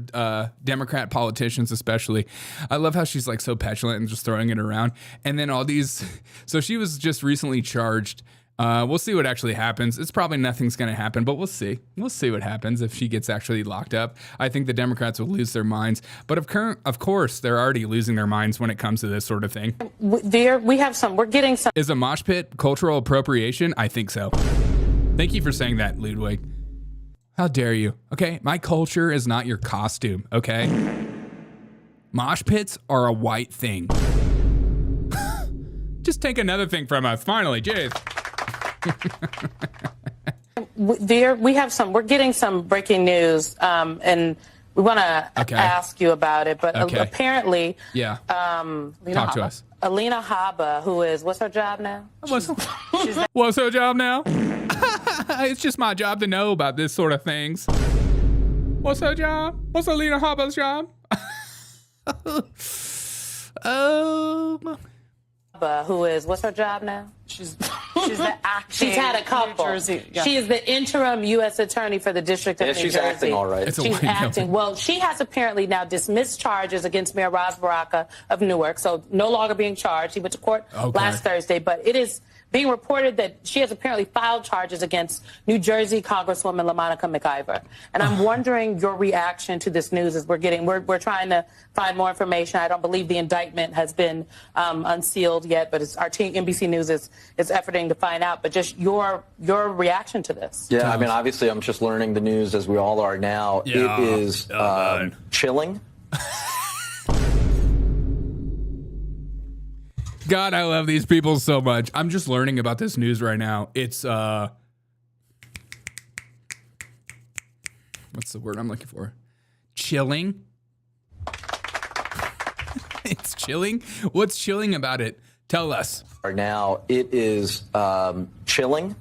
Democrat politicians especially. I love how she's like so petulant and just throwing it around. And then all these, so she was just recently charged. We'll see what actually happens. It's probably nothing's going to happen, but we'll see. We'll see what happens if she gets actually locked up. I think the Democrats will lose their minds. But of course, they're already losing their minds when it comes to this sort of thing. We're getting some. Is a mosh pit cultural appropriation? I think so. Thank you for saying that, Ludwig. How dare you? Okay, my culture is not your costume, okay? Mosh pits are a white thing. Just take another thing from us, finally, jeez. We're getting some breaking news, and we want to ask you about it. But apparently, talk to us. Alina Haba, who is, what's her job now? What's her job now? It's just my job to know about this sort of things. What's her job? What's Alina Haba's job? Who is, what's her job now? She's She's the acting. She's had a couple. New Jersey. Yeah. She is the interim U.S. attorney for the District of New Jersey. She's acting all right. She's acting. Well, she has apparently now dismissed charges against Mayor Ras Baraka of Newark, so no longer being charged. He went to court last Thursday, but it is being reported that she has apparently filed charges against New Jersey Congresswoman LaMonica McIver. And I'm wondering your reaction to this news as we're trying to find more information. I don't believe the indictment has been unsealed yet, but our team, NBC News, is efforting to find out. But just your reaction to this. Yeah, I mean, obviously, I'm just learning the news as we all are now. Yeah. It is chilling. God, I love these people so much. I'm just learning about this news right now. It's what's the word I'm looking for? Chilling. It's chilling. What's chilling about it? Tell us. Now it is chilling.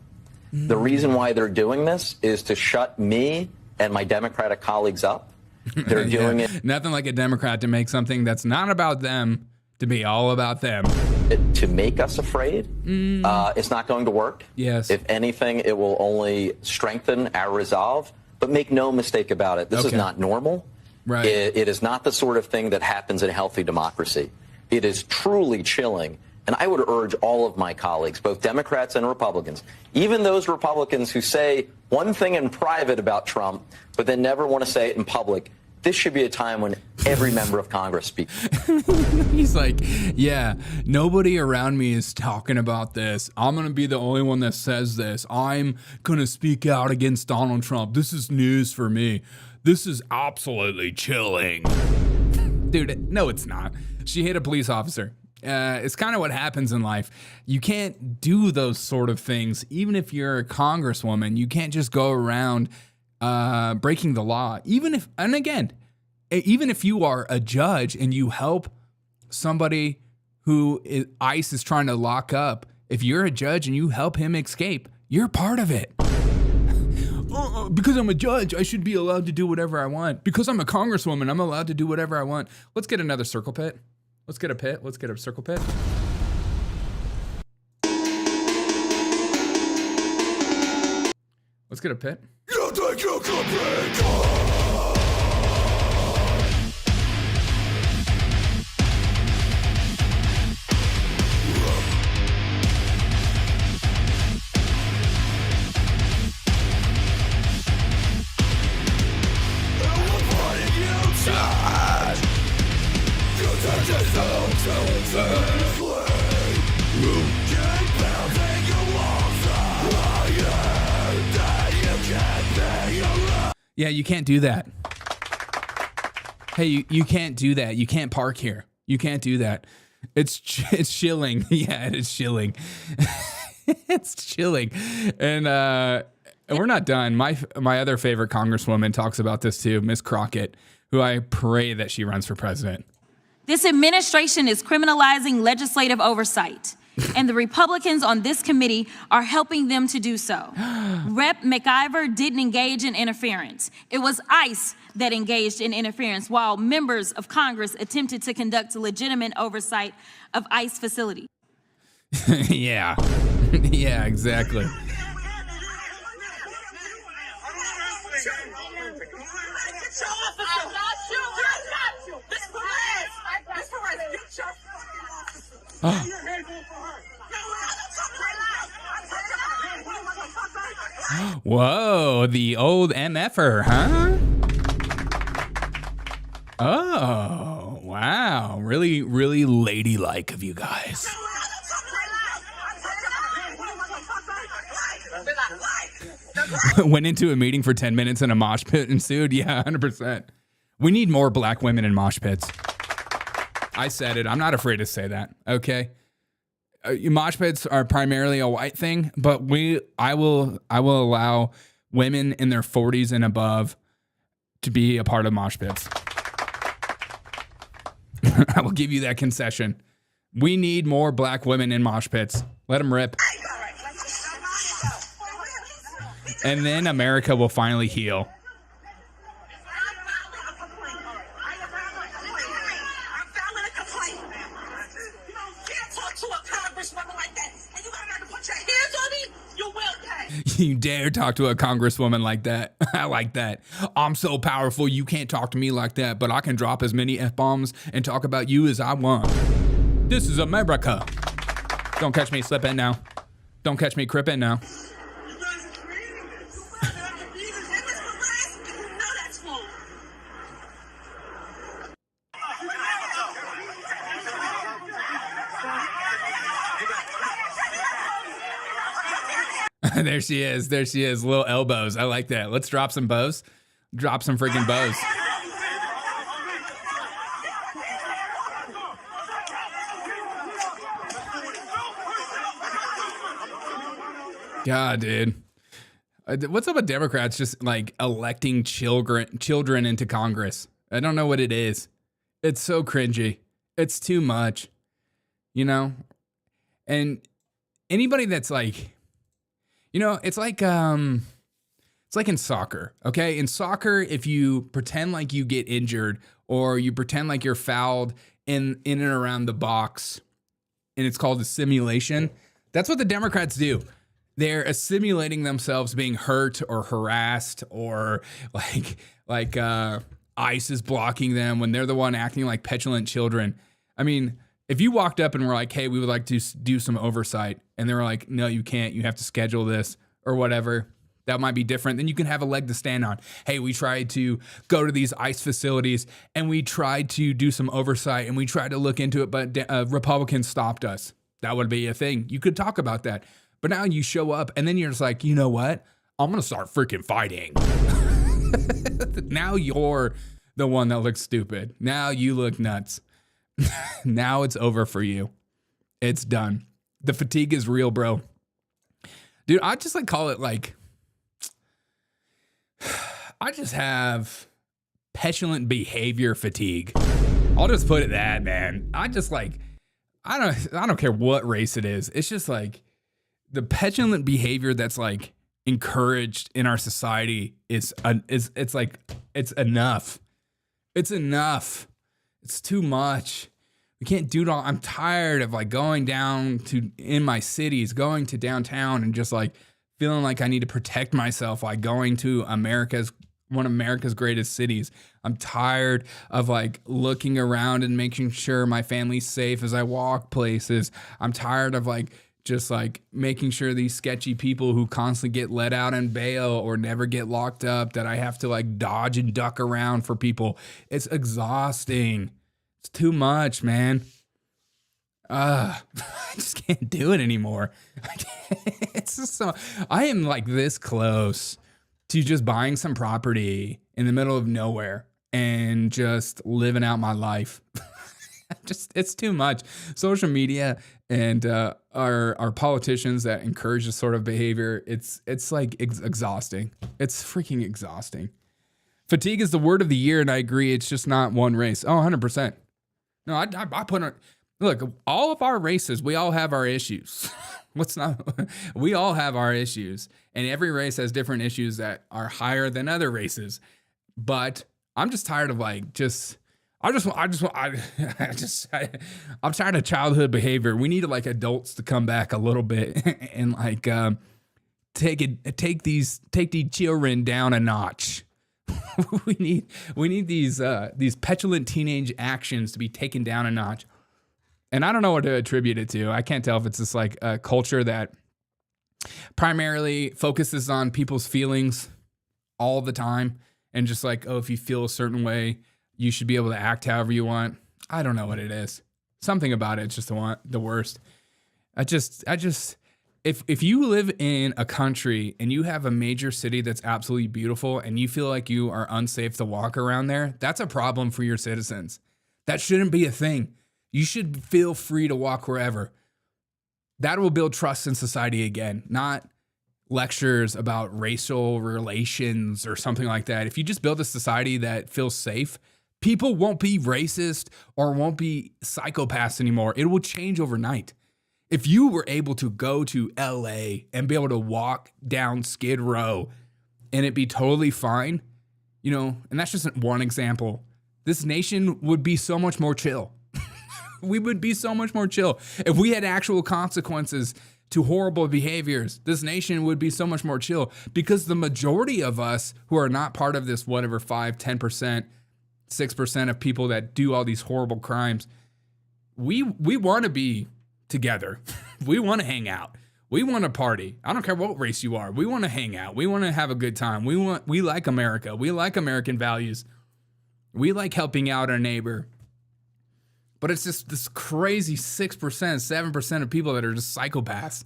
The reason why they're doing this is to shut me and my Democratic colleagues up. They're doing it. Nothing like a Democrat to make something that's not about them to be all about them. To make us afraid. It's not going to work. Yes. If anything, it will only strengthen our resolve. But make no mistake about it. This is not normal. Right. It is not the sort of thing that happens in a healthy democracy. It is truly chilling. And I would urge all of my colleagues, both Democrats and Republicans, even those Republicans who say one thing in private about Trump, but then never want to say it in public, this should be a time when every member of Congress speaks. He's like, yeah, nobody around me is talking about this. I'm going to be the only one that says this. I'm going to speak out against Donald Trump. This is news for me. This is absolutely chilling. Dude, no, it's not. She hit a police officer. It's kind of what happens in life. You can't do those sort of things. Even if you're a congresswoman, you can't just go around breaking the law. Even if you are a judge and you help somebody who ICE is trying to lock up, if you're a judge and you help him escape, you're part of it. Because I'm a judge, I should be allowed to do whatever I want. Because I'm a congresswoman, I'm allowed to do whatever I want. Let's get another circle pit. Let's get a pit. Let's get a circle pit. Let's get a pit. You think you could be God? Yeah, you can't do that. Hey, you can't do that. You can't park here. You can't do that. It's chilling. Yeah, it is chilling. It's chilling. And we're not done. My other favorite congresswoman talks about this too, Miss Crockett, who I pray that she runs for president. This administration is criminalizing legislative oversight, and the Republicans on this committee are helping them to do so. Rep. McIver didn't engage in interference. It was ICE that engaged in interference while members of Congress attempted to conduct legitimate oversight of ICE facilities. Yeah. Yeah, exactly. Whoa, the old MFer, huh? Oh, wow. Really, really ladylike of you guys. Went into a meeting for 10 minutes and a mosh pit ensued. Yeah, 100%. We need more black women in mosh pits. I said it. I'm not afraid to say that. Okay. Mosh pits are primarily a white thing, but I will allow women in their 40s and above to be a part of mosh pits. I will give you that concession. We need more black women in mosh pits. Let them rip. And then America will finally heal. You dare talk to a congresswoman like that? I like that. I'm so powerful, you can't talk to me like that, but I can drop as many F-bombs and talk about you as I want. This is America. Don't catch me slipping now. Don't catch me cripping now. There she is. There she is. Little elbows. I like that. Let's drop some bows. Drop some freaking bows. God, dude. What's up with Democrats just like electing children into Congress? I don't know what it is. It's so cringy. It's too much, you know? And anybody that's like, you know, it's like in soccer, okay? In soccer, if you pretend like you get injured or you pretend like you're fouled in and around the box, and it's called a simulation, that's what the Democrats do. They're assimilating themselves being hurt or harassed or like ICE is blocking them when they're the one acting like petulant children. I mean, if you walked up and were like, hey, we would like to do some oversight, and they were like, no, you can't, you have to schedule this or whatever, that might be different. Then you can have a leg to stand on. Hey, we tried to go to these ICE facilities and we tried to do some oversight and we tried to look into it, but Republicans stopped us. That would be a thing. You could talk about that. But now you show up and then you're just like, you know what? I'm going to start freaking fighting. Now you're the one that looks stupid. Now you look nuts. Now it's over for you. It's done. The fatigue is real, bro. Dude, I just like call it like, I just have petulant behavior fatigue. I'll just put it that, man. I just like, I don't care what race it is. It's just like the petulant behavior that's like encouraged in our society is like, it's enough. It's enough. It's too much. We can't do it all. I'm tired of like going down to in my cities, going to downtown and just like feeling like I need to protect myself, like going to one of America's greatest cities. I'm tired of like looking around and making sure my family's safe as I walk places. I'm tired of like just like making sure these sketchy people who constantly get let out on bail or never get locked up, that I have to like dodge and duck around for people. It's exhausting. It's too much, man. I just can't do it anymore. It's just so, I am like this close to just buying some property in the middle of nowhere and just living out my life. It's too much. Social media and our politicians that encourage this sort of behavior, it's like exhausting. It's freaking exhausting. Fatigue is the word of the year, and I agree. It's just not one race. Oh, 100%. No, I put on, look, all of our races, we all have our issues. We all have our issues, and every race has different issues that are higher than other races. But I'm just tired of like, I'm tired of childhood behavior. We need like adults to come back a little bit and like take these children down a notch. we need these petulant teenage actions to be taken down a notch. And I don't know what to attribute it to. I can't tell if it's just like a culture that primarily focuses on people's feelings all the time and just like, oh, if you feel a certain way, you should be able to act however you want. I don't know what it is. Something about it's just the worst. If you live in a country and you have a major city that's absolutely beautiful and you feel like you are unsafe to walk around there, that's a problem for your citizens. That shouldn't be a thing. You should feel free to walk wherever. That will build trust in society again, not lectures about racial relations or something like that. If you just build a society that feels safe, people won't be racist or won't be psychopaths anymore. It will change overnight. If you were able to go to LA and be able to walk down Skid Row and it be totally fine, you know, and that's just one example, this nation would be so much more chill. We would be so much more chill if we had actual consequences to horrible behaviors, this nation would be so much more chill, because the majority of us who are not part of this, whatever, 5, 10%, 6% of people that do all these horrible crimes, we want to be together. We want to hang out. We want to party. I don't care what race you are. We want to hang out. We want to have a good time. We like America. We like American values. We like helping out our neighbor. But it's just this crazy 6%, 7% of people that are just psychopaths.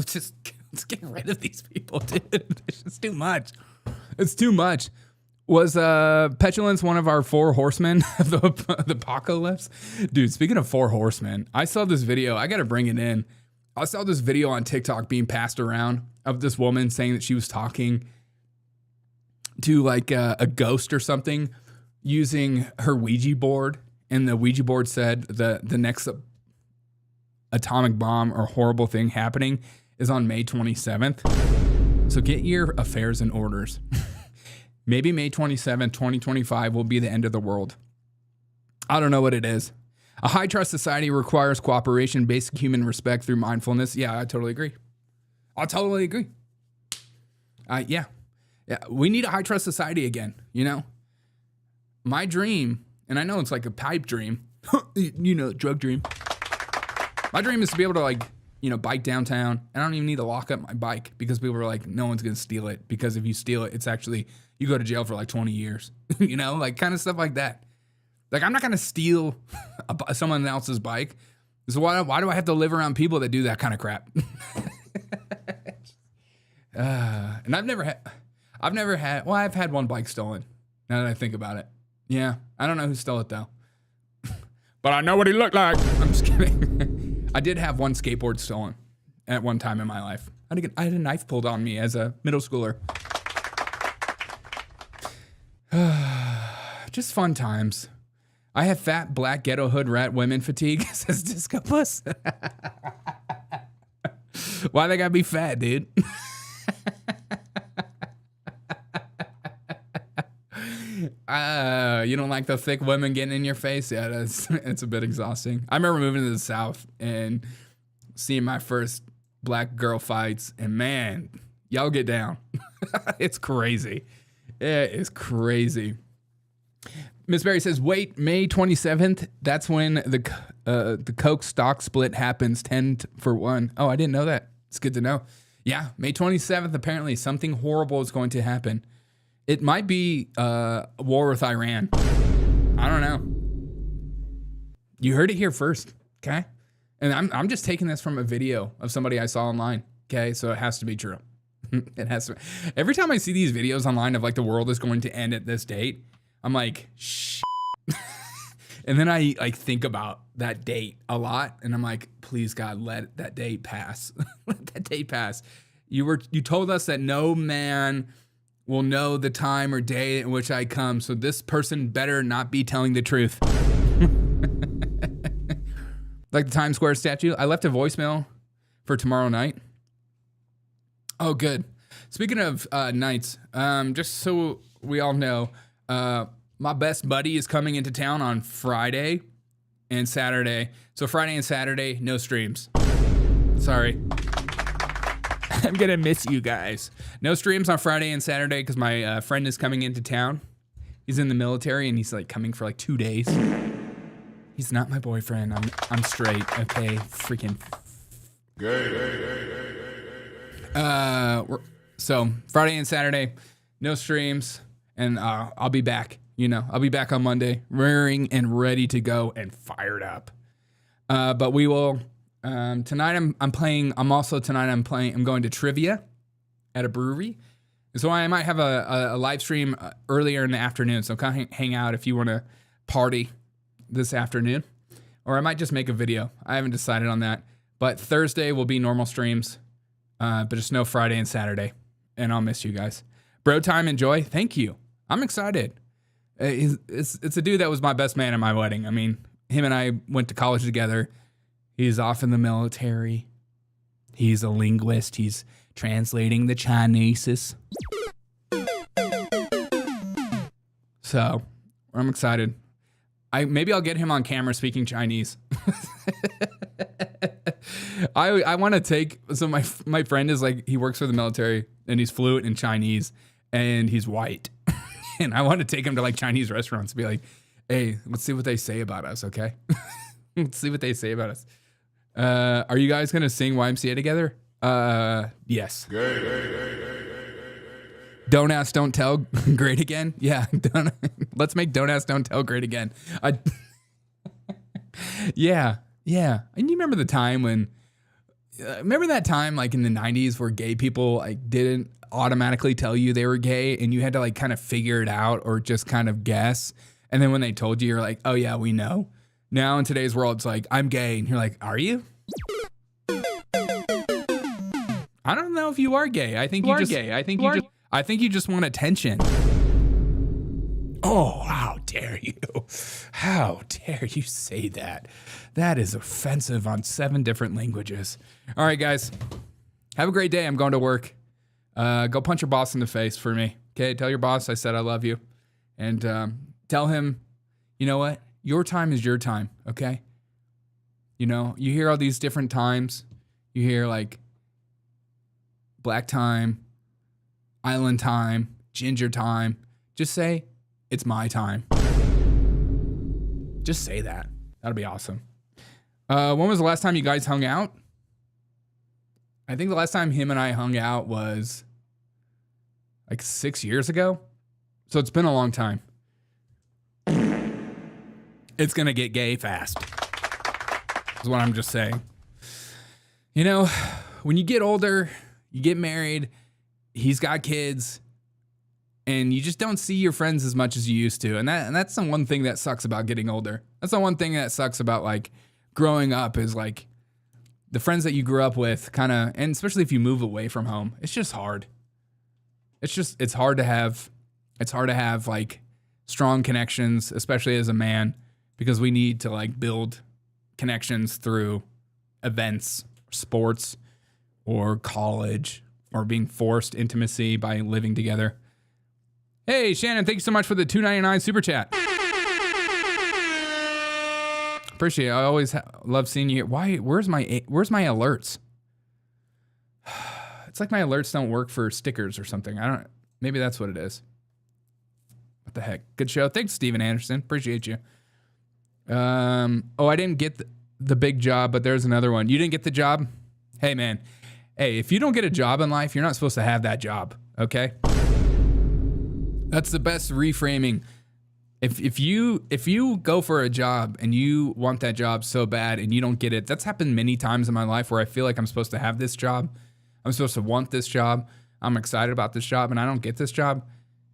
Just let's get rid of these people, dude. It's just too much. It's too much. Was petulance one of our 4 horsemen of the apocalypse? Dude, speaking of 4 horsemen, I saw this video. I got to bring it in. I saw this video on TikTok being passed around of this woman saying that she was talking to like a ghost or something using her Ouija board. And the Ouija board said the next atomic bomb or horrible thing happening is on May 27th. So get your affairs in orders. Maybe May 27th, 2025 will be the end of the world. I don't know what it is. A high trust society requires cooperation, basic human respect through mindfulness. Yeah, I totally agree. I totally agree. Yeah. We need a high trust society again, you know? My dream, and I know it's like a pipe dream, you know, drug dream. My dream is to be able to, like, you know, bike downtown. I don't even need to lock up my bike because people are like, no one's going to steal it. Because if you steal it, it's actually, you go to jail for like 20 years, you know, like kind of stuff like that. Like, I'm not going to steal someone else's bike. So why do I have to live around people that do that kind of crap? And I've never had, well, I've had one bike stolen now that I think about it. Yeah. I don't know who stole it though, but I know what he looked like. I'm just kidding. I did have one skateboard stolen at one time in my life. I had a knife pulled on me as a middle schooler. Just fun times. I have fat black ghetto hood rat women fatigue, says Disco Puss. Why they gotta be fat, dude? You don't like the thick women getting in your face? Yeah, it's a bit exhausting. I remember moving to the South and seeing my first black girl fights, and man, y'all get down. It's crazy. It is crazy. Miss Berry says, wait, May 27th, that's when the Coke stock split happens, 10 for 1. Oh, I didn't know that. It's good to know. Yeah, May 27th, apparently something horrible is going to happen. It might be a war with Iran. I don't know. You heard it here first, okay? And I'm just taking this from a video of somebody I saw online, okay? So it has to be true. It has to. Every time I see these videos online of like the world is going to end at this date, I'm like, shit. And then I like think about that date a lot, and I'm like, please God, let that date pass. Let that date pass. You told us that no man will know the time or day in which I come, so this person better not be telling the truth. Like the Times Square statue. I left a voicemail for tomorrow night. Oh, good. Speaking of nights, just so we all know, my best buddy is coming into town on Friday and Saturday. So Friday and Saturday, no streams. Sorry. I'm going to miss you guys. No streams on Friday and Saturday because my friend is coming into town. He's in the military and he's like coming for like 2 days. He's not my boyfriend. I'm straight. Okay. Freaking. So Friday and Saturday, no streams. And I'll be back. You know, I'll be back on Monday, raring and ready to go and fired up. But we will. Tonight I'm going to trivia at a brewery. So I might have a live stream earlier in the afternoon. So come hang out if you want to party this afternoon. Or I might just make a video. I haven't decided on that. But Thursday will be normal streams. But just no Friday and Saturday. And I'll miss you guys. Bro time, enjoy. Thank you. I'm excited. It's a dude that was my best man at my wedding. I mean, him and I went to college together. He's off in the military. He's a linguist. He's translating the Chinese. So I'm excited. Maybe I'll get him on camera speaking Chinese. I want to take, so my friend is like, he works for the military and he's fluent in Chinese and he's white. And I want to take him to like Chinese restaurants and be like, hey, let's see what they say about us, okay? Let's see what they say about us. Are you guys going to sing YMCA together? Yes. Don't Ask, Don't Tell great again? Yeah. Let's make Don't Ask, Don't Tell great again. Yeah. And you remember the time when, remember that time like in the 90s where gay people like didn't automatically tell you they were gay and you had to like kind of figure it out or just kind of guess. And then when they told you, you're like, oh yeah, we know. Now in today's world, it's like, I'm gay. And you're like, are you? I don't know if you are gay. I think you just gay. I think you just want attention. Oh, how dare you? How dare you say that? That is offensive on 7 different languages. All right, guys. Have a great day. I'm going to work. Go punch your boss in the face for me. Okay, tell your boss I said I love you. And tell him, you know what? Your time is your time, okay? You know, you hear all these different times. You hear like black time, island time, ginger time. Just say, it's my time. Just say that. That'll be awesome. When was the last time you guys hung out? I think the last time him and I hung out was like 6 years ago. So it's been a long time. It's going to get gay fast. Is what I'm just saying. You know, when you get older, you get married, he's got kids, and you just don't see your friends as much as you used to. And that's the one thing that sucks about getting older. That's the one thing that sucks about like growing up is like the friends that you grew up with kind of, and especially if you move away from home, it's just hard. It's hard to have like strong connections, especially as a man, because we need to like build connections through events, sports, or college, or being forced intimacy by living together. Hey, Shannon, thank you so much for the $2.99 super chat. Appreciate it. I always love seeing you here. Where's my alerts? It's like my alerts don't work for stickers or something. Maybe that's what it is. What the heck? Good show. Thanks, Steven Anderson. Appreciate you. I didn't get the big job, but there's another one. You didn't get the job? Hey, man. Hey, if you don't get a job in life, you're not supposed to have that job, okay? That's the best reframing. If you go for a job and you want that job so bad and you don't get it, that's happened many times in my life where I feel like I'm supposed to have this job. I'm supposed to want this job. I'm excited about this job and I don't get this job.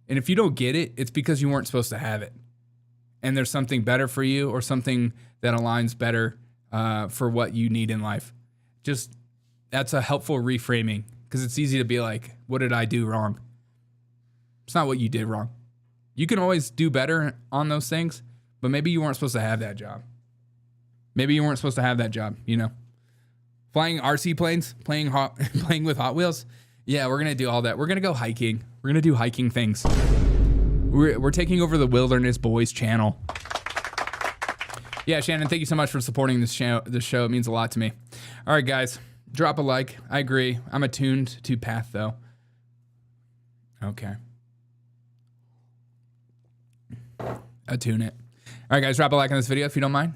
And if you don't get it, it's because you weren't supposed to have it. And there's something better for you or something that aligns better for what you need in life. Just, that's a helpful reframing because it's easy to be like, what did I do wrong? It's not what you did wrong. You can always do better on those things, but maybe you weren't supposed to have that job. Maybe you weren't supposed to have that job, you know? Flying RC planes, playing with Hot Wheels. Yeah, we're going to do all that. We're going to go hiking. We're going to do hiking things. We're taking over the Wilderness Boys channel. Yeah, Shannon, thank you so much for supporting this show. It means a lot to me. All right, guys, drop a like. I agree. I'm attuned to Path, though. Okay. Attune it. All right, guys, drop a like on this video if you don't mind.